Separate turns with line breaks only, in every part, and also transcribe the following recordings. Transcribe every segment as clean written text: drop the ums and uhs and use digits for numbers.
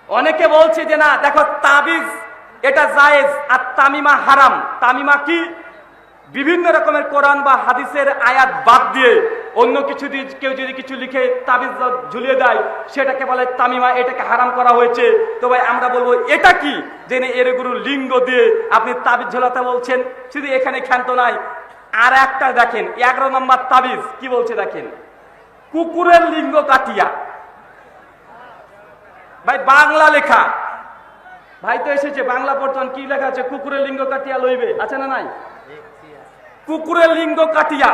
অনেকে বলছে যে না দেখো তাবিজ এটা জায়েজ আর তামিমা হারাম। তামিমা কি? বিভিন্ন রকমের কোরআন বা হাদিসের আয়াত বাদ দিয়ে অন্য কিছু দিয়ে কেউ যদি কিছু লিখে তাবিজ ঝুলিয়ে দেয় সেটাকে বলে তামিমা, এটাকে হারাম করা হয়েছে। তো ভাই আমরা বলবো এটা কি জেনে এর গুরু লিঙ্গ দিয়ে আপনি তাবিজ ঝোলাতে বলছেন? শুধু এখানে ক্ষান্ত নাই, আর একটা দেখেন 11 নম্বর তাবিজ কি বলছে দেখেন, কুকুরের লিঙ্গ কাটিয়া। ভাই বাংলা লেখা, ভাই তো এসেছে বাংলা পড়তেন, কি লেখা আছে? কুকুরের লিঙ্গ কাটিয়া লইবে, আছে না নাই? কুকুরের লিঙ্গ কাটিয়া,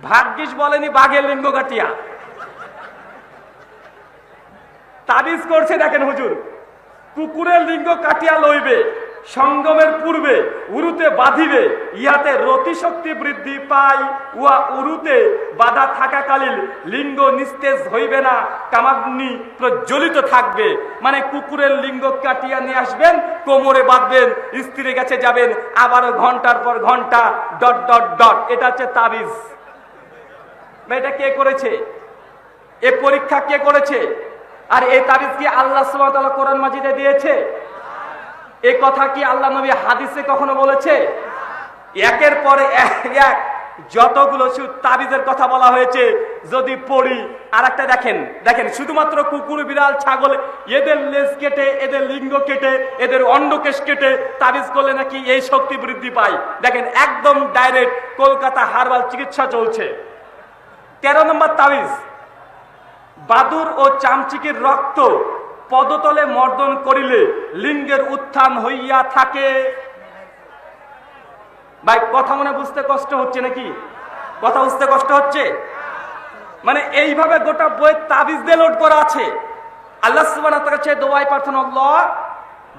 ভাগ্যিস বলেনি বাঘের লিঙ্গ কাটিয়া। তাবিজ করছে দেখেন হুজুর, কুকুরের লিঙ্গ কাটিয়া লইবে, সঙ্গমের পূর্বে উরুতে বাঁধিবে, ইহাতে রতি শক্তি বৃদ্ধি পায়, উহা উরুতে বাধা থাকাকালীন লিঙ্গ নিস্তেজ হইবে না, কামাগ্নি প্রজ্বলিত থাকবে। মানে কুকুরের লিঙ্গ কাটিয়া নিয়ে আসবেন, কোমরে বাঁধবেন, স্ত্রীর কাছে যাবেন, আবারও ঘন্টার পর ঘন্টা ডট ডট ডট। এটা হচ্ছে তাবিজ। এটা কে করেছে? এ পরীক্ষা কে করেছে? আর এই তাবিজ কি আল্লাহ সুবহানাহু ওয়া তাআলা কোরআন মাজিদে দিয়েছে? এই কথা কি আল্লাহ নবী হাদিসে কখনো বলেছে? একের পরে এক যতগুলো তাবিজের কথা বলা হয়েছে যদি পড়ি, আর একটা দেখেন দেখেন, শুধুমাত্র কুকুর বিড়াল ছাগল এদের লেজ কেটে, এদের লিঙ্গ কেটে, এদের অন্ডকেশ কেটে তাবিজ করলে নাকি এই শক্তি বৃদ্ধি পায়। দেখেন একদম ডাইরেক্ট কলকাতা হারবাল চিকিৎসা চলছে। 13 নম্বর তাবিজ, বাদুর ও চামচিকির রক্ত পদতলে মর্দন করিলে লিঙ্গের উত্থান হইয়া থাকে। ভাই কথা মনে বুঝতে কষ্ট হচ্ছে নাকি? কথা বুঝতে কষ্ট হচ্ছে? মানে এইভাবে গোটা বই তাবিজ দিয়ে লোড করা আছে। আল্লাহ সুবহানাহু ওয়া তাআলার কাছে দোয়াই প্রার্থনা, আল্লাহ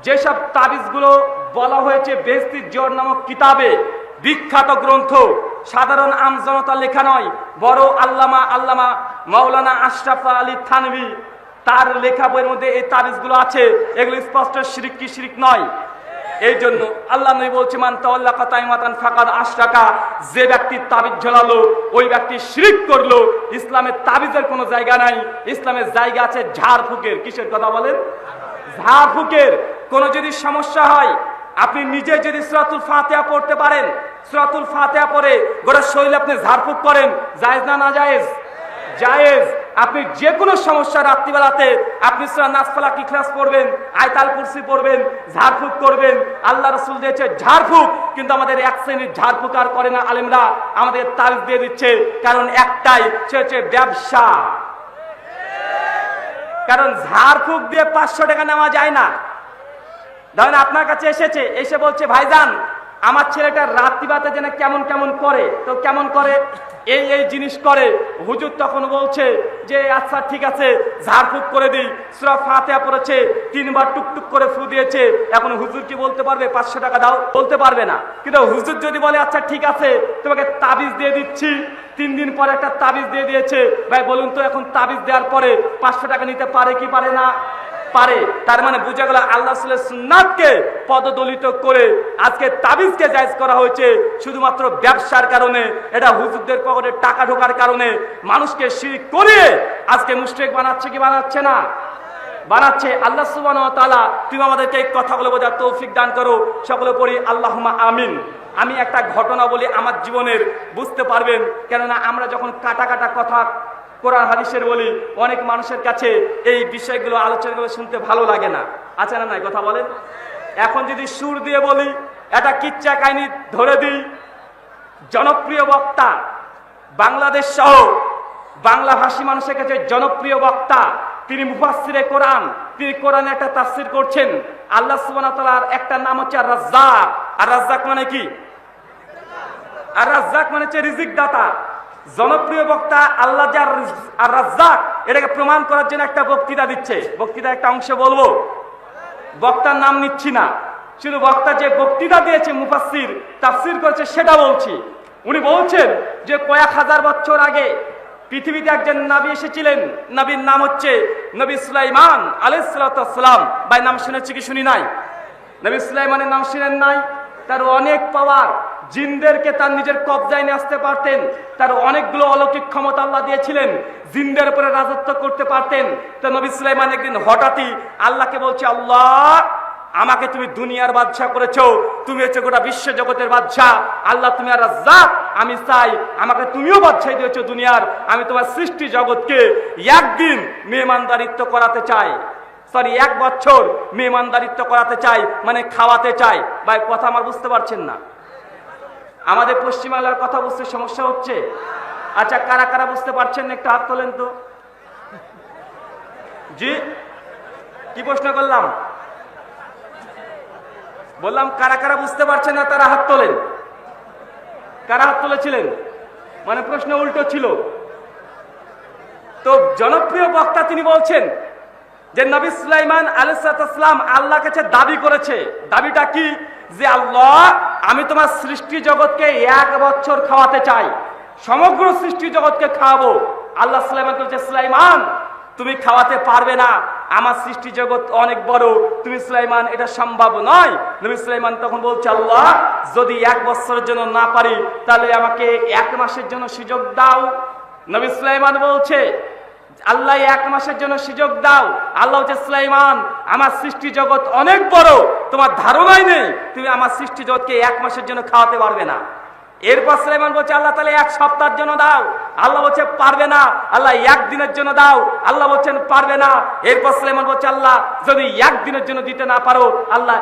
যেসব তাবিজগুলো বলা হয়েছে বেহেশতের জোর নামক কিতাবে, বিখ্যাত গ্রন্থ, সাধারণ আমজনতা লেখা নয়, বড় আল্লামা মাওলানা আশরাফ আলী থানভী তার লেখা বইয়ের মধ্যে এই তাবিজগুলো আছে। এগুলো স্পষ্ট শিরক কি শিরক নয়। এই জন্য আল্লাহ নবী বলছে, মান তাওয়াল্লাকা তাইমাতান ফাকাদ আশরাকা, যে ব্যক্তি তাবিজ ঝোলালো ওই ব্যক্তি শিরক করলো। ইসলামের তাবিজের কোনো জায়গা নাই, ইসলামের জায়গা আছে ঝাড়ফুঁকের। কিসের কথা বলেন? ঝাড়ফুঁকের। কোনো যদি সমস্যা হয়, আপনি নিজে যদি সূরাতুল ফাতিহা পড়তে পারেন, সূরাতুল ফাতিহা পড়ে গোটা শরীরে আপনি ঝাড়ফুঁক করেন, জায়েজ না নাজায়েজ? জায়েজ। আপনি যে কোনো সমস্যা রাত্রিবেলাতে আপনি সূরা নাস ফালাক ইখলাস পড়বেন, আয়াতুল কুরসি পড়বেন, ঝাড়ফুঁক করবেন। আল্লাহ রাসূল দিয়েছে ঝাড়ফুঁক, কিন্তু আমাদের এক শ্রেণীর ঝাড়ফুঁক আর করে না আলেমরা, আমাদের তাবিজ দিয়ে দিচ্ছে। কারণ একটাই, সে হচ্ছে ব্যবসা। কারণ ঝাড়ফুঁক দিয়ে 500 টাকা নেওয়া যায় না। ধরেন আপনার কাছে এসেছে, এসে বলছে ভাইজান আমার ছেলেটা রাত্রিবাতে যেন কেমন কেমন করে। তো কেমন করে? এই এই জিনিস করে। হুজুর তখন বলছে যে আচ্ছা ঠিক আছে, ঝাড়ফুঁক করে দিই। সূরা ফাতিহা পড়েছে, 3 বার টুকটুক করে ফু দিয়েছে। এখন হুজুর কি বলতে পারবে 500 টাকা দাও? বলতে পারবে না। কিন্তু হুজুর যদি বলে আচ্ছা ঠিক আছে তোমাকে তাবিজ দিয়ে দিচ্ছি, 3 দিন পরে একটা তাবিজ দিয়ে দিয়েছে, ভাই বলুন তো এখন তাবিজ দেওয়ার পরে 500 টাকা নিতে পারে কি পারে না? পারে। তার মানে বুঝা গেল আল্লাহ রাসূলের সুন্নাতকে পদদলিত করে আজকে তাবিজকে জায়েজ করা হয়েছে শুধুমাত্র ব্যবসার কারণে। এটা হুজুরদের পকেটে টাকা ঢোকার কারণে মানুষকে শিরক করে আজকে মুশরিক বানাচ্ছে কি বানাচ্ছে না? বানাচ্ছে। আল্লাহ সুবহানাহু ওয়া তাআলা তুমি আমাদেরকে এই কথাগুলো বোঝার তৌফিক দান করো। সকলে পড়ি আল্লাহুম্মা আমিন। আমি একটা ঘটনা বলি আমার জীবনের, বুঝতে পারবেন। কেননা আমরা যখন কাটা কাটা কথা কোরআন হাদিসের বলি, অনেক মানুষের কাছে এই বিষয়গুলো আলোচনাগুলো শুনতে ভালো লাগে না। আছে না নাই? কথা বলেন। এখন যদি সুর দিয়ে বলি, একটা কিচ্ছা কাহিনী ধরে দিই। জনপ্রিয় বক্তা, বাংলাদেশ সহ বাংলা ভাষী মানুষের কাছে জনপ্রিয় বক্তা, তিনি মুফাসসিরে কোরআন, তিনি কোরআনে একটা তাফসীর করছেন। আল্লাহ সুবহানাহু ওয়া তাআলার একটা নাম হচ্ছে আর রাজ্জাক। আর রাজ্জাক মানে কি? আর রাজ্জাক মানে হচ্ছে রিজিক দাতা। জনপ্রিয় বক্তা আল্লাহ যে আর রাজ্জাক, এটাকে প্রমাণ করার জন্য একটা বক্তৃতা দিচ্ছে। বক্তৃতার একটা অংশ বলবো, বক্তার নাম নিচ্ছি না, শুধু বক্তা যে বক্তৃতা দিয়েছে মুফাসসির তাফসীর করেছে সেটা বলছি। উনি বলছেন যে কয়েক হাজার বছর আগে পৃথিবীতে একজন নবী এসেছিলেন। নবীর নাম হচ্ছে নবী সুলাইমান আলাইহিস সালাতু ওয়াস সালাম। ভাই নাম শুনেছি কি শুনি নাই? নবী সুলাইমানের নাম শুনেন নাই? তার অনেক পাওয়ার, জিনদেরকে তার নিজের কবজায় নিয়ে আসতে পারতেন। তার অনেকগুলো অলৌকিক ক্ষমতা আল্লাহ দিয়েছিলেন, জিনদের উপরে রাজত্ব করতে পারতেন। তো নবী সুলাইমান একদিন হঠাৎই আল্লাহকে বলছে, আল্লাহ আমাকে তুমি দুনিয়ার বাদশা করেছো, তুমি হচ্ছে গোটা বিশ্ব জগতের বাদশা। আল্লাহ তুমি আর রাজ্জাক, আমি চাই আমাকে তুমিও বাদশাই দিয়েছো দুনিয়ার। আমি তোমার সৃষ্টি জগৎকে একদিন মেহমানদারিত্ব করাতে চাই, সরি 1 বছর মেহমানদারিত্ব করাতে চাই, মানে খাওয়াতে চাই। ভাই কথা আমার বুঝতে পারছেন না? আমাদের পশ্চিমবাংলার কথা বুঝতে সমস্যা হচ্ছে? আচ্ছা, কারা কারা বুঝতে পারছেন একটু হাত তোলেন তো। জি, কি প্রশ্ন করলাম? বললাম কারা কারা বুঝতে পারছেন না তারা হাত তোলেন। কারা হাত তুলেছিলেন? মানে প্রশ্ন উল্টো ছিল। তো জনপ্রিয় বক্তা তিনি বলছেন যে নবী সুলাইমান আলাইহিস সালাম আল্লাহর কাছে দাবি করেছে। দাবিটা কি? যে আল্লাহ আমি তোমার সৃষ্টি জগৎকে 1 বছর খাওয়াতে চাই, সমগ্র সৃষ্টি জগৎকে খাওয়াবো। আল্লাহ সুলাইমানকে বলছে, সুলাইমান তুমি খাওয়াতে পারবে না, আমার সৃষ্টি জগৎ অনেক বড়, তুমি সুলাইমান এটা সম্ভব নয়। নবী সুলাইমান তখন বলছে, আল্লাহ যদি 1 বছরের জন্য না পারি তাহলে আমাকে 1 মাসের জন্য সুযোগ দাও। নবী সুলাইমান বলছে, আল্লাহ 1 মাসের জন্য সুযোগ দাও। আল্লাহ হচ্ছে, সুলাইমান আমার সৃষ্টি জগৎ অনেক বড়, তোমার ধারণাই নেই, তুমি আমার সৃষ্টি জগৎকে 1 মাসের জন্য খাওয়াতে পারবে না। এরপর সুলাইমান বলছে, আল্লাহ তাহলে 1 সপ্তাহের জন্য দাও। আল্লাহ বলছে পারবে না। আল্লাহ 1 দিনের জন্য দাও। আল্লাহ বলছেন পারবে না। এরপর সুলাইমান বলছে, আল্লাহ যদি 1 দিনের জন্য দিতে না পারো, আল্লাহ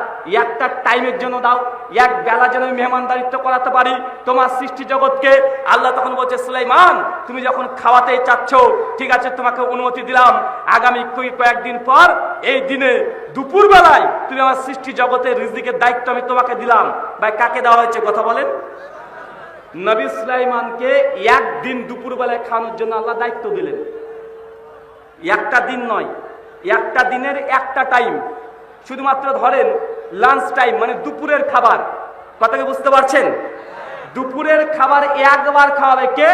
একটা টাইমের জন্য দাও, 1 বেলা যেন আমি মেহমানদারিত্ব করাতে পারি তোমার সৃষ্টি জগৎকে। আল্লাহ তখন বলছে, সুলাইমান তুমি যখন খাওয়াতে চাচ্ছ, ঠিক আছে তোমাকে অনুমতি দিলাম, আগামী কয়েকদিন পর এই দিনে দুপুর বেলায় তুমি আমার সৃষ্টি জগতের রিজিকের দায়িত্ব আমি তোমাকে দিলাম। ভাই কাকে দেওয়া হয়েছে কথা বলেন? নবী সুলাইমানকে 1 দিন দুপুর বেলায় খাওয়ানোর জন্য আল্লাহ দায়িত্ব দিলেন। একটা দিন নয়, একটা দিনের একটা টাইম, শুধুমাত্র ধরেন লাঞ্চ টাইম, মানে দুপুরের খাবার। কথাকে বুঝতে পারছেন? দুপুরের খাবার 1 বার খাওয়াবে কে?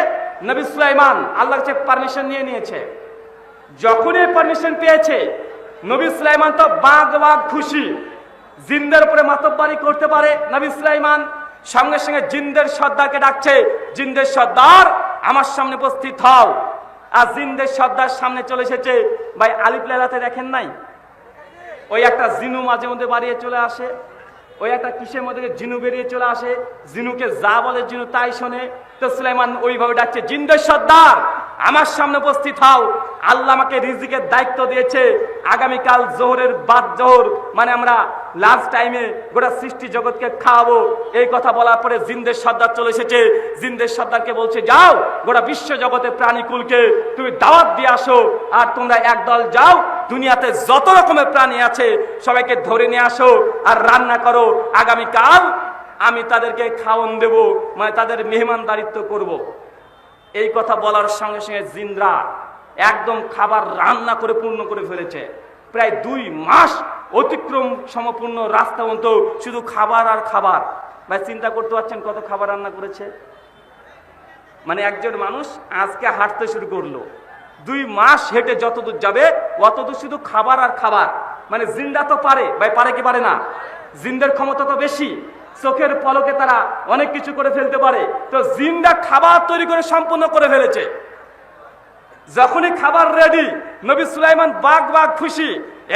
নবী সুলাইমান। আল্লাহর কাছে পারমিশন নিয়েছে। যখনই পারমিশন পেয়েছে নবী সুলাইমান তো বাঘ খুশি, জিনদের উপরে মাতব্বরি করতে পারে নবী সুলাইমান। সঙ্গে সঙ্গে জিনদের সর্দারকে ডাকছে, জিনদের সর্দার আমার সামনে উপস্থিত হও। আর জিনদের সর্দার সামনে চলে এসেছে। ভাই আলিফ লাইলাতে দেখেন নাই, ওই একটা জিনু মাঝে মধ্যে বাড়িয়ে চলে আসে, ওই একটা কিসের মধ্যে জিনু বেরিয়ে চলে আসে, জিনুকে যা বলে জিনু তাই শোনে। তো সুলাইমান ওইভাবে ডাকছে, জিনদের সর্দার আমার সামনে উপস্থিত হও। আল্লাহ আমাকে রিজিকের দায়িত্ব দিয়েছে, আগামীকাল জোহরের বাদ জোহর, মানে আমরা লাঞ্চ টাইমে গোটা সৃষ্টি জগৎকে খাওয়াবো। এই কথা বলার পরে জিনদের সর্দার চলে এসেছে। জিনদের সর্দারকে বলছে, যাও গোটা বিশ্ব জগতের প্রাণীকুলকে তুমি দাওয়াত দিয়ে আসো, আর তোমরা একদল যাও দুনিয়াতে যত রকমের প্রাণী আছে সবাইকে ধরে নিয়ে আসো আর রান্না করো, আগামীকাল আমি তাদেরকে খাওয়ান দেব, মানে তাদের মেহমানদারিত্ব করব। এই কথা বলার সঙ্গে সঙ্গে জিনরা একদম খাবার রান্না করে পূর্ণ করে ফেলেছে। প্রায় 2 মাস অতিক্রম সমপূর্ণ রাস্তা পর্যন্ত শুধু খাবার আর খাবার। ভাই চিন্তা করতে পারছেন কত খাবার রান্না করেছে? মানে একজন মানুষ আজকে হাঁটতে শুরু করলো, 2 মাস হেঁটে যতদূর যাবে অতদূর শুধু খাবার আর খাবার। মানে জিনরা তো পারে, ভাই পারে কি পারে না? জিনদের ক্ষমতা তো বেশি, চোখের পলকে তারা অনেক কিছু করে ফেলতে পারে। তো জিনরা খাবার তৈরি করে সম্পূর্ণ করে ফেলেছে। যখনই খাবার রেডি, নবী সুলাইমান বাঘ খুশি,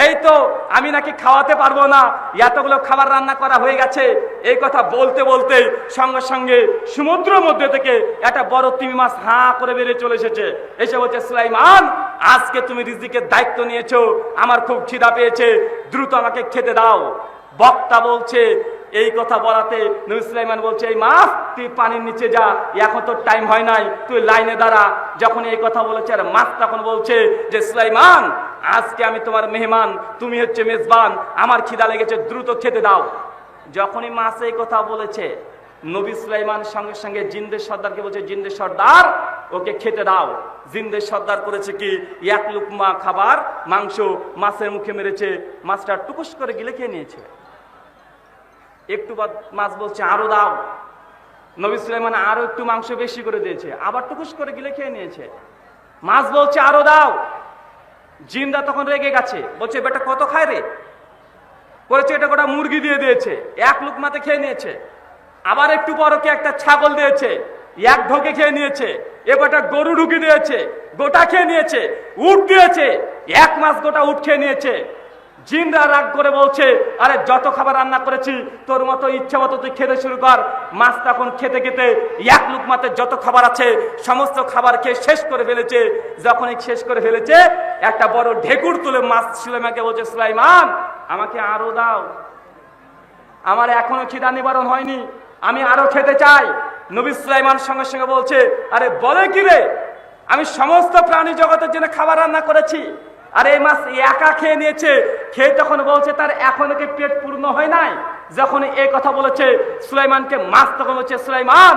এই তো আমি নাকি খাওয়াতে পারবো না, এতগুলো খাবার রান্না করা হয়ে গেছে। এই কথা বলতে বলতে সঙ্গে সঙ্গে সমুদ্রের মধ্যে থেকে একটা বড় তিমি মাছ হাঁ করে বেরিয়ে চলে এসেছে। এসে বলছে, সুলাইমান আজকে তুমি রিজিকের দায়িত্ব নিয়েছো, আমার খুব খিদা পেয়েছে, দ্রুত আমাকে খেতে দাও। বক্তা বলছে, এই কথা বলাতে নবী সুলাইমান বলছে, এই মাছ তুই পানির নিচে যা, এখন তোর টাইম হয় নাই, তুই লাইনে দাঁড়া। যখন এই কথা বলেছে আর মাছ তখন বলছে যে, সুলাইমান আজকে আমি তোমার মেহমান, তুমি হচ্ছে মেজবান, আমার খিদা লেগেছে, দ্রুত খেতে দাও। যখনই মাছ এই কথা বলেছে নবী সুলাইমান সঙ্গে সঙ্গে জিনদের সর্দারকে বলছে, জিনদের সর্দার ওকে খেতে দাও। জিনদের সর্দার করেছে কি, 1 লুকমা খাবার মাংস মাছের মুখে মেরেছে, মাছটা টুকুস করে গিলে খেয়ে নিয়েছে। একটু বাদ মাছ বলছে আরো দাও। নবী সুলাইমান আরো একটু মাংস বেশি করে দিয়েছে, আবার টুকুস করে গিলে খেয়ে নিয়েছে। মাছ বলছে আরো দাও। জিনরা তখন রেগে গেছে, বলছে বেটা কত খায় রে? বলেছে এটা গোটা মুরগি দিয়ে দিয়েছে, 1 লুকমাতে খেয়ে নিয়েছে। আবার একটু বড়কে একটা ছাগল দিয়েছে, এক ঢোকে খেয়ে নিয়েছে। এবার একটা গরু ঢুকে দিয়েছে, গোটা খেয়ে নিয়েছে। উট দিয়েছে, এক মাস গোটা উট খেয়ে নিয়েছে। জিনরা রাগ করে বলছে, আরে যত খাবার রান্না করেছি তোর মতো ইচ্ছা মতো তুই খেতে শুরু কর। মাছ তখন খেতে খেতে এক লুকমাতে যত খাবার আছে সমস্ত খাবার খেয়ে শেষ করে ফেলেছে। যখন শেষ করে ফেলেছে, একটা বড় ঢেকুর তুলে মাছ সুলাইমানকে বলছে, সুলাইমান আমাকে আরো দাও, আমার এখনো খিদা নিবারণ হয়নি, আমি আরো খেতে চাই। নবী সুলাইমান সঙ্গে সঙ্গে বলছে, আরে বলে কি রে, আমি সমস্ত প্রাণী জগতের জন্য খাবার রান্না করেছি, আর এই মাছ একা খেয়ে নিয়েছে। খেয়ে তখন বলছে তার এখনো কি পেট পূর্ণ হয় নাই? যখন এই কথা বলেছে সুলাইমানকে, মাছ তখন বলছে, সুলাইমান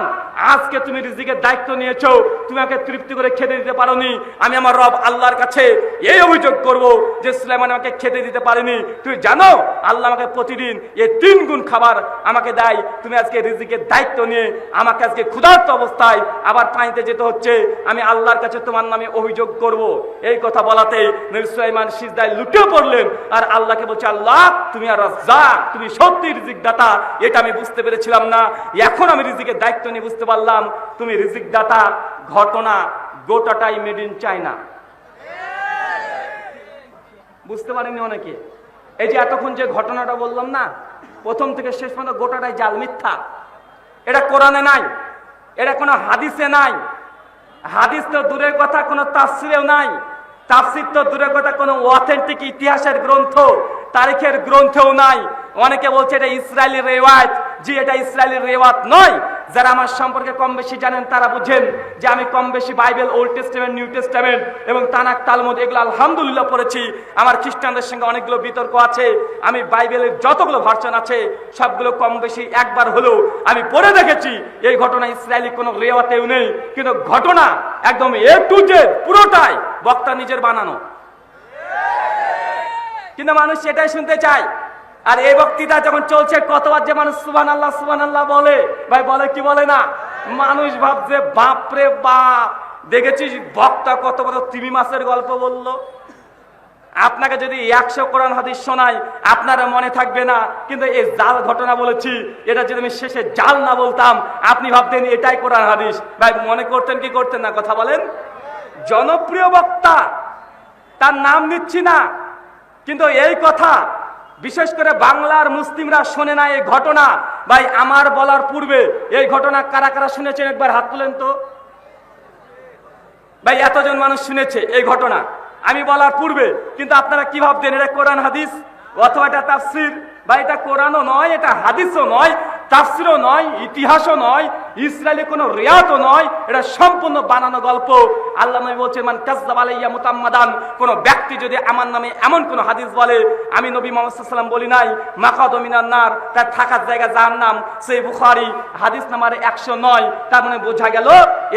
আজকে তুমি রিজিকের দায়িত্ব নিয়েছো, তুমি আমাকে তৃপ্তি করে খেতে দিতে পারোনি। আমি আমার রব আল্লাহর কাছে এই অভিযোগ করব যে সুলাইমান আমাকে খেতে দিতে পারেনি। তুমি জানো আল্লাহ আমাকে প্রতিদিন এই 3 গুণ খাবার আমাকে দেয়। তুমি আজকে রিজিকের দায়িত্ব নিয়ে আমাকে আজকে ক্ষুধার্ত অবস্থায় আবার পানিতে যেতে হচ্ছে। আমি আল্লাহর কাছে তোমার নামে অভিযোগ করব। এই কথা বলাতে নবী সুলাইমান সিজদায় লুটে পড়লেন আর আল্লাহকে বলছে, আল্লাহ তুমি আর রাজ্জাক, তুমি সত্যি রিজিক দাতা। এটা আমি বুঝতে পেরেছিলাম না, এখন আমি রিজিকের দায়িত্ব নিয়ে বুঝতে পারলাম তুমি রিজিক দাতা। ঘটনা গোটাটাই মেড ইন চায়না। বুঝতে পারেনি অনেকে। এই যে এতক্ষণ যে ঘটনাটা বললাম না, প্রথম থেকে শেষ পর্যন্ত গোটাটাই জাল, মিথ্যা। এটা কোরআনে নাই, এটা কোনো হাদিসে নাই। হাদিস তো দূরের কথা, কোনো তাফসিরেও নাই। তাফসির তো দূরের কথা, কোনো অথেন্টিক ইতিহাসের গ্রন্থ, তারিখের গ্রন্থেও নাই। অনেকে বলছে এটা ইসরায়েলি রেওয়ায়ত। জি, এটা ইসরায়েলি রেওয়ায়ত নয়। যারা আমার সম্পর্কে কম বেশি জানেন তারা বুঝেন যে আমি কম বেশি Bible, old testament, new testament এবং তানাক, তালমুদ এগুলো আলহামদুলিল্লাহ পড়েছি। আমার খ্রিস্টানদের সঙ্গে অনেকগুলো বিতর্ক আছে। আমি বাইবেলের যতগুলো ভার্সন আছে সবগুলো কম বেশি একবার হলেও আমি পড়ে দেখেছি। এই ঘটনা ইসরায়েলি কোনো রেওয়াতেও নেই, কিন্তু ঘটনা একদম এ টু জেড পুরোটাই বক্তা নিজের বানানো। কিন্তু মানুষ সেটাই শুনতে চায়। আর এই বক্তৃতা যখন চলছে, কতবার যে মানুষ সুবহানাল্লাহ সুবহানাল্লাহ বলে, ভাই বলে কি বলে না? মানুষ ভাবছে বাপরে বাপ, দেখেছিস বক্তা কত বড় তিমি মাছের গল্প বললো। আপনাকে যদি 100 কোরআন হাদিস শোনাই আপনারা মনে থাকবে না, কিন্তু এই জাল ঘটনা বলেছি, এটা যদি আমি শেষে জাল না বলতাম আপনি ভাবতেন এটাই কোরআন হাদিস। ভাই মনে করতেন কি করতেন না? কথা বলেন। জনপ্রিয় বক্তা, তার নাম নিচ্ছি না, কিন্তু এই কথা বিশেষ করে বাংলার মুসলিমরা শোনে না এই ঘটনা। ভাই আমার বলার পূর্বে এই ঘটনা কারা কারা শুনেছেন একবার হাত তুলেন তো। ভাই এতজন মানুষ শুনেছে এই ঘটনা আমি বলার পূর্বে, কিন্তু আপনারা কি ভাবতেন এটা কোরআন হাদিস অথবা এটা তাফসির? ভাই এটা কোরআনও নয়, এটা হাদিসও নয়, তাফসিরও নয়, ইতিহাসও নয়, ইসরায়েলি কোনো রিয়াতও নয়, এটা সম্পূর্ণ বানানো গল্প। আল্লাহ নবী বলছেন, মান কাযযাবা আলাইয়া মুতাম্মাদান, কোন ব্যক্তি যদি আমার নামে এমন কোন হাদিস বলে, আমি নবী মুহাম্মদ সাল্লাল্লাহু আলাইহি ওয়াসাল্লাম বলি নাই মাকাদু মিনান নার, তার থাকার জায়গা জাহান্নাম। সহিহ বুখারী হাদিস নাম্বার 109। তার মানে বোঝা গেল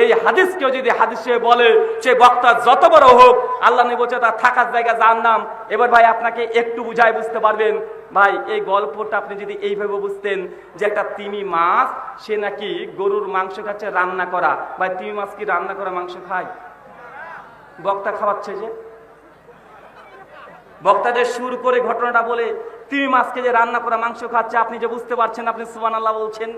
এই হাদিস কেউ যদি হাদিসে বলে, সে বক্তা যত বড় হোক, আল্লাহ নবী বলছে তার থাকার জায়গা জাহান্নাম। এবার ভাই আপনাকে একটু বুঝাই বুঝতে পারবেন। ভাই এই গল্পটা আপনি যদি এইভাবে বুঝতেন যে একটা তিমি মাছ সে নাকি গরুর মাংস খাচ্ছে রান্না করা। ভাই তিমি মাছ কি রান্না করা মাংস খায়? বক্তা খাওয়াচ্ছে যে, বক্তাদের সুর করে ঘটনাটা বলে তিমি মাছকে যে রান্না করা মাংস খাচ্ছে, আপনি যে বুঝতে পারছেন, আপনি সুবহানাল্লাহ বলছেন।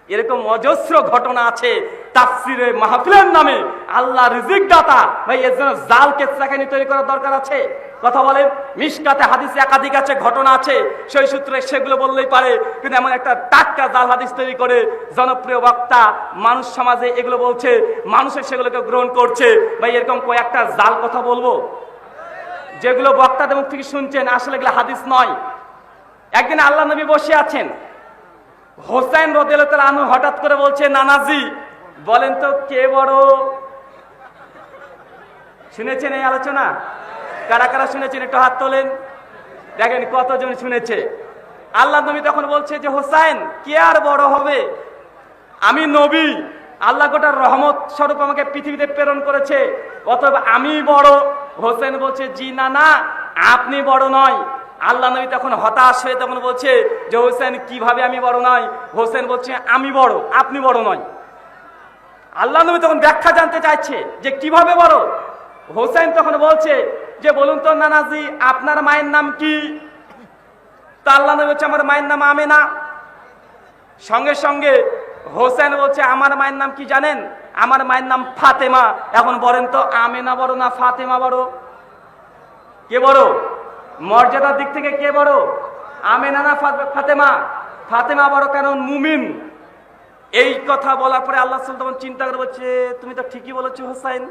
এরকম অজস্র ঘটনা আছে তাফসিরে মাহফিলের নামে। আল্লাহ রিজিক দাতা, ভাই এর জন্য জাল কেচ্চা কাহিনী তৈরি করার দরকার আছে? কথা বলেন। মিশকাতে হাদিসে একাধিক আছে, ঘটনা আছে, সেই সূত্রে সেগুলো বললেই পারে। কিন্তু এমন একটা টাটকা জাল হাদিস তৈরি করে জনপ্রিয় বক্তা মানুষ সমাজে এগুলো বলছে, মানুষের সেগুলোকে গ্রহণ করছে। ভাই এরকম কয়েকটা জাল কথা বলবো যেগুলো বক্তাদের মুখ থেকে শুনছেন, আসলে এগুলো হাদিস নয়। একদিন আল্লাহ নবী বসে আছেন, হোসেন রাদিয়াল্লাহু তাআলা আনহু হঠাৎ করে বলছে, নানাজি বলেন তো কে বড়? শুনেছেন এই আলোচনা? কারা কারা শুনেছেন একটু হাত তোলেন, দেখেন কতজন শুনেছে। আল্লাহ নবী তখন বলছে যে, হোসেন কে আর বড় হবে? আমি নবী, আল্লাহ গোটা রহমত স্বরূপ আমাকে পৃথিবীতে প্রেরণ করেছে, অতএব আমি বড়। হোসেন বলছে, জি না না, আপনি বড় নয়। আল্লাহ নবী তখন হতাশ হয়ে তখন বলছে যে, হোসেন কিভাবে আমি বড় নয়? হোসেন বলছে, আমি বড়, আপনি বড় নয়। আল্লাহ নবী তখন ব্যাখ্যা জানতে চাইছে যে কিভাবে বড়। হোসেন তখন বলছে যে, বলুন তো নানাজি আপনার মায়ের নাম কি? তো আল্লাহ নবী বলছে, আমার মায়ের নাম আমেনা। সঙ্গে সঙ্গে হোসেন বলছে আমার মায়ের নাম কি জানেন? আমার মায়ের নাম ফাতেমা। এখন বলেন তো আমেনা বড় না ফাতেমা বড়? কে বড়? মর্যাদার দিক থেকে কে বড়? আমেনা না ফাতেমা? ফাতেমা বড়, কারণ মুমিন। এই কথা বলার পরে আল্লাহ রাসূল তখন চিন্তা করে বলছে তুমি তো ঠিকই বলেছো হোসেন,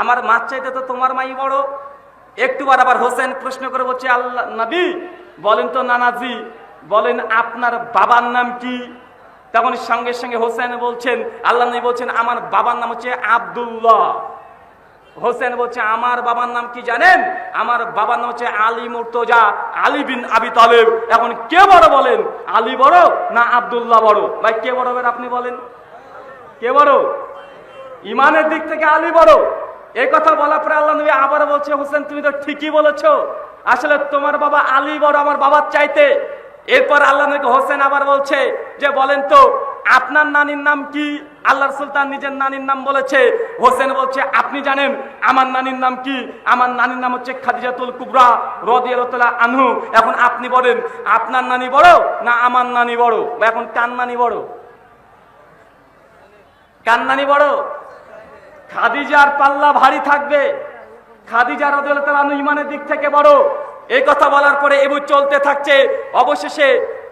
আমার মার চাইতে তো তোমার মাই বড়। একটুবার আবার হোসেন প্রশ্ন করে বলছে আল্লাহ নবী বলেন তো নানাজি, বলেন আপনার বাবার নাম কি? তখন সঙ্গে সঙ্গে হোসেন বলছেন, আল্লাহ নবী বলছেন আমার বাবার নাম হচ্ছে আব্দুল্লাহ। হোসেন বলছে আমার বাবার নাম কি জানেন? আমার বাবার নাম হচ্ছে আলী মুর্তজা, আলী বিন আবি তালেব। এখন কে বড় বলেন, আলী বড় না আব্দুল্লাহ বড়? ভাই কে বড় হবে আপনি বলেন, কে বড়? ইমানের দিক থেকে আলী বড়। এই কথা বলার পরে আল্লাহ নবী আবার বলছে হোসেন তুমি তো ঠিকই বলেছো, আসলে তোমার বাবা আলী বড় আমার বাবার চাইতে। এরপর আল্লাহ নবী হোসেন আবার বলছে যে বলেন তো আপনার নানির নাম কি? আল্লাহ রাসূল তার নিজের নানির নাম বলেছে। হোসেন বলছে আপনি জানেন আমার নানির নাম কি? আমার নানির নাম হচ্ছে খাদিজাতুল কুবরা রাদিয়াল্লাহু তাআলা আনহু। এখন আপনি বলেন আপনার নানি বড় না আমার নানি বড়? এখন কার নানি বড়? কার নানি বড়? খাদিজার পাল্লা ভারী থাকবে। খাদিজা রাদিয়াল্লাহু তাআলা আনহা ইমানের দিক থেকে বড়। এই কথা বলার পরে এবু চলতে থাকছে। অবশেষে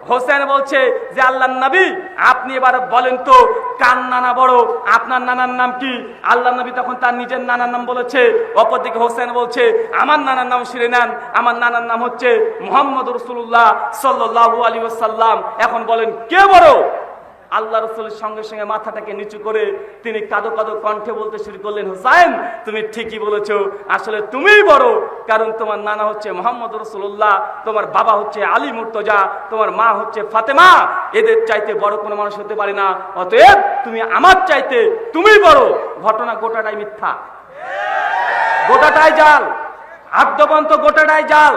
হোসেন বলছে যে আল্লাহর নবী আপনি এবার বলেন তো কার নানা বড়, আপনার নানার নাম কি? আল্লাহর নবী তখন তার নিজের নানার নাম বলেছে। অপরদিকে হোসেন বলছে আমার নানার নাম শুনে নেন, আমার নানার নাম হচ্ছে মুহাম্মদ রাসূলুল্লাহ সাল্লাল্লাহু আলাইহি ওয়াসাল্লাম। এখন বলেন কে বড়? আল্লাহ রাসূলের সঙ্গে সঙ্গে মাথাটাকে নিচু করে তিনি কাঁদো কাঁদো কণ্ঠে বলতে শুরু করলেন হোসেন তুমি ঠিকই বলেছো, আসলে তুমিই বড়, কারণ তোমার নানা হচ্ছে মুহাম্মদ রাসূলুল্লাহ, তোমার বাবা হচ্ছে আলী মুর্তজা, তোমার মা হচ্ছে ফাতেমা। এদের চাইতে বড় কোনো মানুষ হতে পারে না, অতএব তুমি আমার চাইতে তুমিই বড়। ঘটনা গোটাটাই মিথ্যা, গোটাটাই জাল, আদ্যপন্ত গোটাটাই জাল।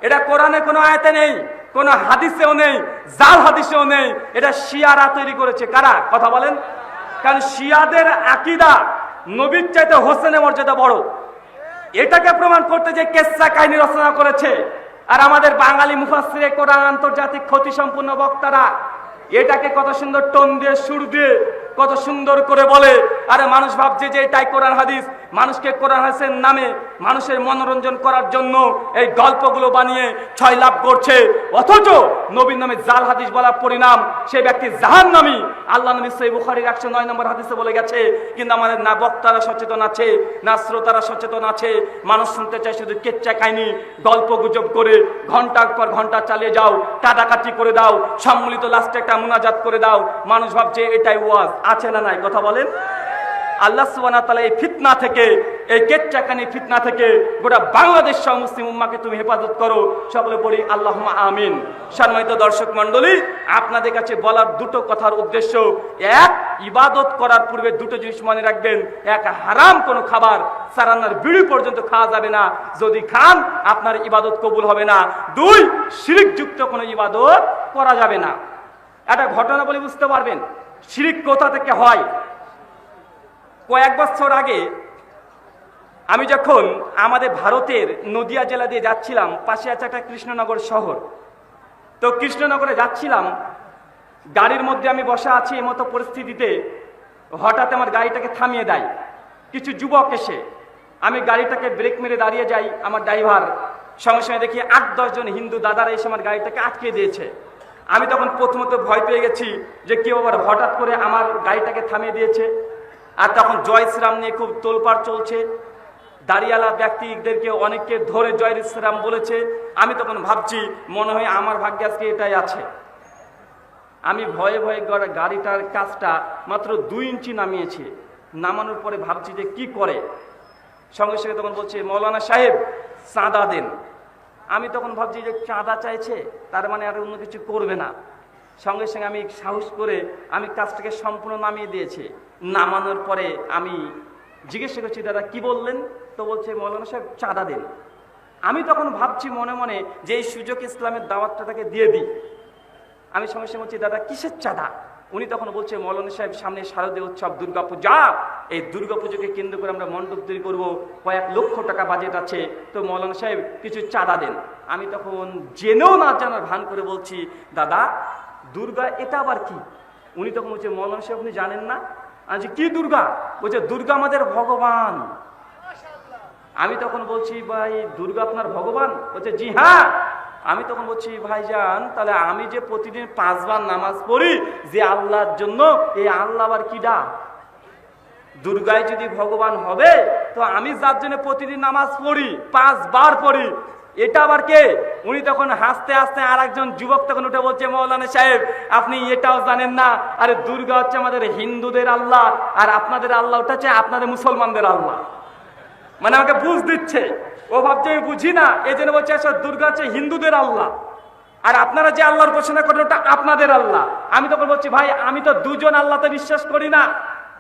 এটা কোরআনে কোনো আয়াতে নেই, কোন হাদিসেও নেই, জাল হাদিসেও নেই। এটা শিয়ারা তৈরি করেছে। কারা? কথা বলেন। কারণ শিয়াদের আকীদা নবীর চাইতে হোসেনের মর্যাদা বড়। এটাকে প্রমাণ করতে যে কেসা কাহিনী রচনা করেছে আর আমাদের বাঙালি মুফাসসিরে কোরআন আন্তর্জাতিক খ্যাতি সম্পন্ন বক্তারা এটাকে কত সুন্দর টোন দিয়ে সুর দিয়ে কত সুন্দর করে বলে। আরে মানুষ ভাবছে যে এটাই কোরআন হাদিস, মানুষকে কোরআন হাদিসের নামে মানুষের মনোরঞ্জন করার জন্য এই গল্পগুলো বানিয়ে ছয় লাভ করছে। অথচ নবীর নামে জাল হাদিস বলার পরিণাম সেই ব্যক্তি জাহান্নামী। আল্লাহ নবী সহিহ বুখারীর 109 নম্বর হাদিসে বলে গেছে। কিন্তু আমাদের না বক্তারা সচেতন আছে, না শ্রোতারা সচেতন আছে। মানুষ শুনতে চায় শুধু কেচ্চা কাহিনী, গল্প গুজব করে ঘন্টার পর ঘন্টা চালিয়ে যাও, কাটাকাটি করে দাও, সম্মিলিত লাস্টে একটা মুনাজাত করে দাও। মানুষ ভাবছে এটাই ওয়াজ। আছে না নাই? কথা বলেন। আল্লাহ সুবহানাহু ওয়া তাআলা এই ফিতনা থেকে, এই কেচ্চাকানি ফিতনা থেকে গোটা বাংলাদেশ সহ মুসলিম উম্মাহকে তুমি হেফাজত করো। সকলে বলি আল্লাহুম্মা আমিন। সম্মানিত দর্শক মণ্ডলী, আপনাদের কাছে বলার দুটো কথার উদ্দেশ্য, এক, ইবাদত করার পূর্বে দুটো জিনিস মনে রাখবেন। এক, হারাম কোনো খাবার সারান্নার বিড়ি পর্যন্ত খাওয়া যাবে না, যদি খান আপনার ইবাদত কবুল হবে না। দুই, শিরকযুক্ত কোনো ইবাদত করা যাবে না। একটা ঘটনা বলে বুঝতে পারবেন শিরক কোথা থেকে হয়। কয়েক বছর আগে আমি যখন আমাদের ভারতের নদিয়া জেলা দিয়ে যাচ্ছিলাম, পাশে আছে একটা কৃষ্ণনগর শহর, তো কৃষ্ণনগরে যাচ্ছিলাম, গাড়ির মধ্যে আমি বসা আছি। এই মতো পরিস্থিতিতে হঠাৎ আমার গাড়িটাকে থামিয়ে দেয় কিছু যুবক এসে। আমি গাড়িটাকে ব্রেক মেরে দাঁড়িয়ে যাই, আমার ড্রাইভার সঙ্গে সঙ্গে দেখি 8-10 জন হিন্দু দাদারা এসে আমার গাড়িটাকে আটকে দিয়েছে। আমি তখন প্রথমত ভয় পেয়ে গেছি যে কেউ আবার হঠাৎ করে আমার গাড়িটাকে থামিয়ে দিয়েছে। আর তখন জয় শ্রীরাম নিয়ে খুব তোলপাড় চলছে, দাড়িওয়ালা ব্যক্তিদেরকে অনেককে ধরে জয় শ্রীরাম বলেছে। আমি তখন ভাবছি মনে হয় আমার ভাগ্যে আজকে এটাই আছে। আমি ভয়ে ভয়ে গাড়িটার কাজটা মাত্র 2 ইঞ্চি নামিয়েছি। নামানোর পরে ভাবছি যে কি করে। সঙ্গে সঙ্গে তখন বলছে মৌলানা সাহেব চাঁদা দেন। আমি তখন ভাবছি যে চাঁদা চাইছে, তার মানে আর অন্য কিছু করবে না। সঙ্গে সঙ্গে আমি সাহস করে আমি কাজটাকে সম্পূর্ণ নামিয়ে দিয়েছি। নামানোর পরে আমি জিজ্ঞেস করছি দাদা কি বললেন? তো বলছে মৌলানা সাহেব চাঁদা দেন। আমি তখন ভাবছি মনে মনে যে এই সুযোগ ইসলামের দাওয়াতটা তাকে দিয়ে দিই। আমি সঙ্গে সঙ্গে বলছি দাদা কিসের চাঁদা? উনি তখন বলছে মৌলানা সাহেব সামনে শারদীয় উৎসব দুর্গাপূজা, এই দুর্গাপুজোকে কেন্দ্র করে আমরা মণ্ডপ তৈরি করবো, কয়েক লক্ষ টাকা বাজেট আছে, তো মৌলানা সাহেব কিছু চাঁদা দেন। আমি তখন জেনেও না জানার ভান করে বলছি দাদা দুর্গা এটা আবার কি? উনি তখন বলছে মৌলানা সাহেব আপনি জানেন না? আমি কি দুর্গা? বলছে দুর্গা আমাদের ভগবান। আমি তখন বলছি ভাই দুর্গা আপনার ভগবান? বলছে জি হ্যাঁ। আমি তখন বলছি ভাইজান তাহলে আমি যে প্রতিদিন 5 বার নামাজ পড়ি যে আল্লাহর জন্য, এই আল্লাহ আবার কিডা? দুর্গায় যদি ভগবান হবে তো আমি যার জন্য প্রতিদিন নামাজ পড়ি 5 বার পড়ি, এটা আবার কে? উনি তখন হাসতে হাসতে আর একজন যুবক তখন উঠে বলছে মৌলানা সাহেব আপনি এটাও জানেন না? আরে দুর্গা হচ্ছে আমাদের হিন্দুদের আল্লাহ, আর আপনাদের আল্লাহ ওটা হচ্ছে আপনাদের মুসলমানদের আল্লাহ। মানে আমাকে বুঝ দিচ্ছে, ও ভাবছে আমি বুঝি না, এই জন্য বলছে আসলে দুর্গা হচ্ছে হিন্দুদের আল্লাহ, আর আপনারা যে আল্লাহর উপাসনা করেন ওটা আপনাদের আল্লাহ। আমি তখন বলছি ভাই আমি তো দুজন আল্লাহতে বিশ্বাস করি না,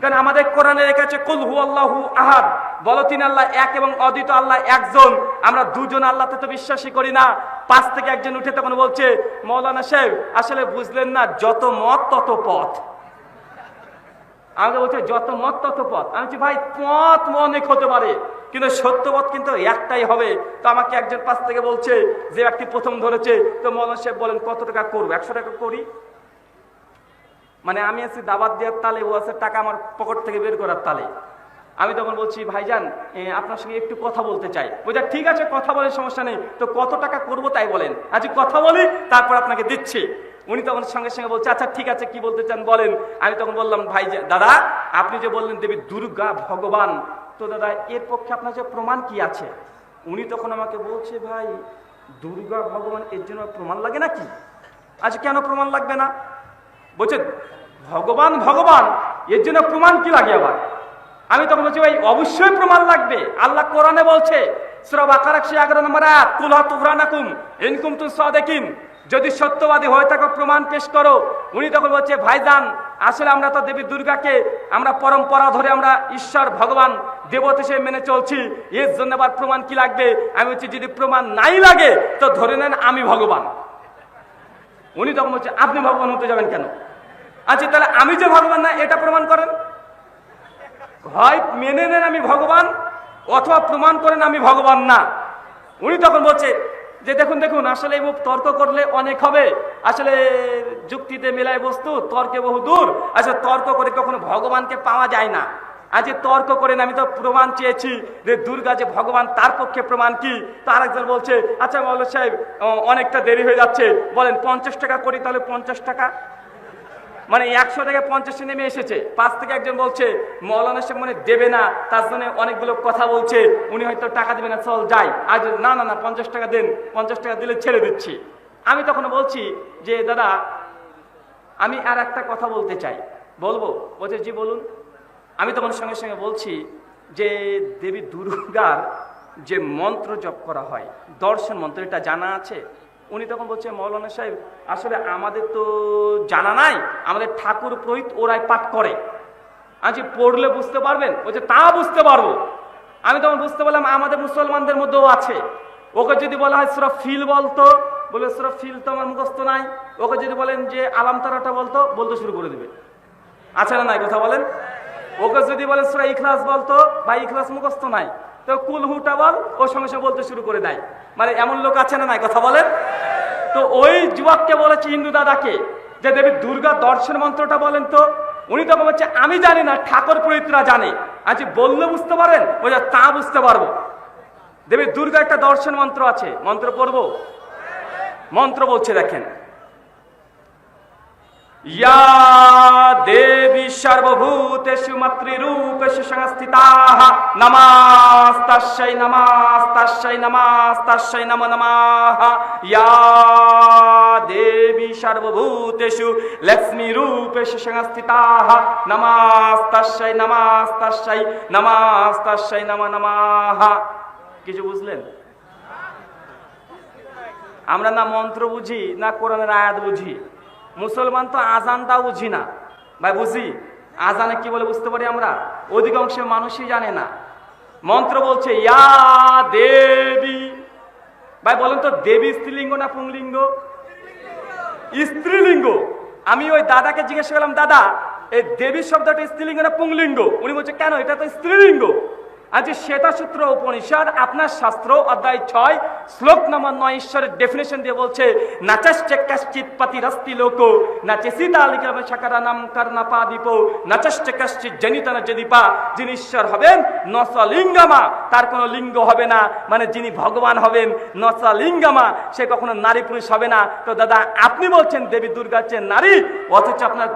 কারণ আমাদের কোরআনে লেখা আছে কুল হু আল্লাহু আহাদ, বলো তিনি আল্লাহ এক এবং অদ্বিত আল্লাহ একজন। আমরা দুজন আল্লাহতে তো বিশ্বাসই করি না। পাশ থেকে একজন উঠে তখন বলছে মৌলানা সাহেব আসলে বুঝলেন না, যত মত তত পথ। আমাকে বলছে যত মত তত পথ। আমি বলছি ভাই পথ অনেক হতে পারে, কিন্তু সত্য পথ কিন্তু একটাই হবে। তো আমাকে একজন পাশ থেকে বলছে, যে ব্যক্তি প্রথম ধরেছে, তো মৌলানা সাহেব বলেন কত টাকা করবো? 100 টাকা করি। মানে আমি আছি দাবাত দেওয়ার তালে, ও আছে টাকা আমার পকেট থেকে বের করার তালে। আমি তখন বলছি ভাইজান আপনার সঙ্গে একটু কথা বলতে চাই। বলছে ঠিক আছে কথা বলেন, সমস্যা নেই, তো কত টাকা করবো তাই বলেন, আজ কথা বলি তারপর আপনাকে দিচ্ছি। উনি তখন সঙ্গে সঙ্গে বলছে আচ্ছা ঠিক আছে কি বলতে চান বলেন। আমি তখন বললাম ভাই দাদা আপনি যে বললেন দেবী দুর্গা ভগবান, তো দাদা এর পক্ষে আপনার যে প্রমাণ কি আছে? উনি তখন আমাকে বলছে ভাই দুর্গা ভগবান এর জন্য প্রমাণ লাগে নাকি? আজ কেন প্রমাণ লাগবে না? বলছে ভগবান ভগবান এর জন্য প্রমাণ কি লাগে আবার? আমি তখন বলছি ভাই অবশ্যই প্রমাণ লাগবে। আল্লাহ কোরআনে বলছে সূরা বাকারা 111 নম্বর আয়াত কুল হাতু বুরহানাকুম ইন কুনতুম সাদিকিন, যদি সত্যবাদী হয়ে থাকো প্রমাণ পেশ করো। উনি তখন বলছে ভাইজান আসলে আমরা তো দেবী দুর্গাকে আমরা পরম্পরা ধরে আমরা ঈশ্বর ভগবান দেবতা হিসেবে মেনে চলছি, এর জন্য আবার প্রমাণ কি লাগবে? আমি বলছি যদি প্রমাণ নাই লাগে তো ধরে নেন আমি ভগবান। উনি তখন বলছে আপনি ভগবান হতে যাবেন কেন? আচ্ছা তাহলে আমি যে ভগবান না এটা প্রমাণ করেন, হয় মেনে নেন আমি ভগবান অথবা প্রমাণ করেন আমি ভগবান না। উনি তখন বলছে যে দেখুন দেখুন আসলে এই তর্ক করলে অনেক হবে, আসলে যুক্তিতে মেলায় বস্তু তর্কে বহু দূর, আসলে তর্ক করে কখনো ভগবানকে পাওয়া যায় না। আজ তর্ক করেন, আমি তো প্রমাণ চেয়েছি যে দুর্গা যে ভগবান তার পক্ষে প্রমাণ কি? তো আরেকজন বলছে আচ্ছা মৌলানা সাহেব অনেকটা দেরি হয়ে যাচ্ছে, বলেন 50 টাকা করি, তাহলে 50 টাকা মানে 100 থেকে 50 নেমে এসেছে। পাশ থেকে একজন বলছে মৌলানা সাহেব মনে দেবে না, তার জন্য অনেকগুলো কথা বলছে, উনি হয়তো টাকা দেবে না, চল যাই। আজ না না না 50 টাকা দেন, 50 টাকা দিলে ছেড়ে দিচ্ছি। আমি তখন বলছি যে দাদা আমি আর একটা কথা বলতে চাই, বলবো? বলছে জি বলুন। আমি তখন সঙ্গে সঙ্গে বলছি যে দেবী দুর্গার যে মন্ত্র জপ করা হয় দর্শন মন্ত্র, এটা জানা আছে? উনি তখন বলছে মৌলানা সাহেব আসলে আমাদের তো জানা নাই, আমাদের ঠাকুর পুরোহিত ওরাই পাঠ করে। আচ্ছা পড়লে বুঝতে পারবেন? বলছে তা বুঝতে পারবো। আমি তখন বুঝতে পারলাম আমাদের মুসলমানদের মধ্যেও আছে। ওকে যদি বলা হয় সূরা ফিল বলতো, বলে সূরা ফিল তো আমার মুখস্থ নাই। ওকে যদি বলেন যে আলাম তারাটা বলতে শুরু করে দেবে। আছে না নাই কথা বলেন? ওকে যদি বলেন সূরা ইখলাস বলতো, বা ইখলাস মুখস্থ নাই, তো কুল হুটা বল, ও সঙ্গে সঙ্গে বলতে শুরু করে দেয়। মানে এমন লোক আছে না নাই কথা বলেন? তো ওই যুবককে বলেছে হিন্দু দাদাকে যে দেবী দুর্গা দর্শন মন্ত্রটা বলেন তো। উনি তখন বলছে আমি জানি না, ঠাকুর পুরোহিতরা জানে। আচ্ছা বললে বুঝতে পারেন? বলছে তা বুঝতে পারবো। দেবী দুর্গা একটা দর্শন মন্ত্র আছে, মন্ত্র পড়বো। মন্ত্র বলছে দেখেন, ইয়া দেবী সর্বভূতেষু মাতৃরূপেষু সংস্থিতাঃ নমস্তাস্যৈ নমস্তাস্যৈ নমস্তাস্যৈ নমো নমঃ। ইয়া দেবী সর্বভূতেষু লক্ষ্মীরূপেষু সংস্থিতাঃ নমস্তাস্যৈ নমস্তাস্যৈ নমস্তাস্যৈ নমো নমঃ। কিছু বুঝলেন? আমরা না মন্ত্র বুঝি না কোরআনের আয়াত বুঝি। মুসলমান তো আজানটাও বুঝি না ভাই, বুঝি আজানে কি বলে বুঝতে পারি আমরা? অধিকাংশ মানুষই জানে না। মন্ত্র বলছে ইয়া দেবী। ভাই বলেন তো দেবী স্ত্রীলিঙ্গ না পুংলিঙ্গ? স্ত্রীলিঙ্গ। আমি ওই দাদাকে জিজ্ঞেস করলাম দাদা এই দেবী শব্দটা স্ত্রীলিঙ্গ না পুংলিঙ্গ? উনি বলছে কেন, এটা তো স্ত্রীলিঙ্গ। আজ শ্বেতাসূত্র উপনিষদ আপনার শাস্ত্র অধ্যায় 6 শ্লোক নম্বর 9 ঈশ্বরের ডেফিনেশন দিয়ে বলছে নাচশ্চে কশ্চিৎ পতিরস্তি লোকো নাচে সীতালিকাম সাকারানাম কর্ণপাদীপো নাচশ্চে কশ্চিৎ জনিতন যদিপা। যিনি ঈশ্বর হবেন নসলিঙ্গমা, তার কোনো লিঙ্গ হবে না, মানে যিনি ভগবান হবেন নসলিঙ্গমা, সে কখনো নারী পুরুষ হবে না। তো দাদা আপনি বলছেন দেবী দুর্গা হচ্ছে নারী, অথচ আপনার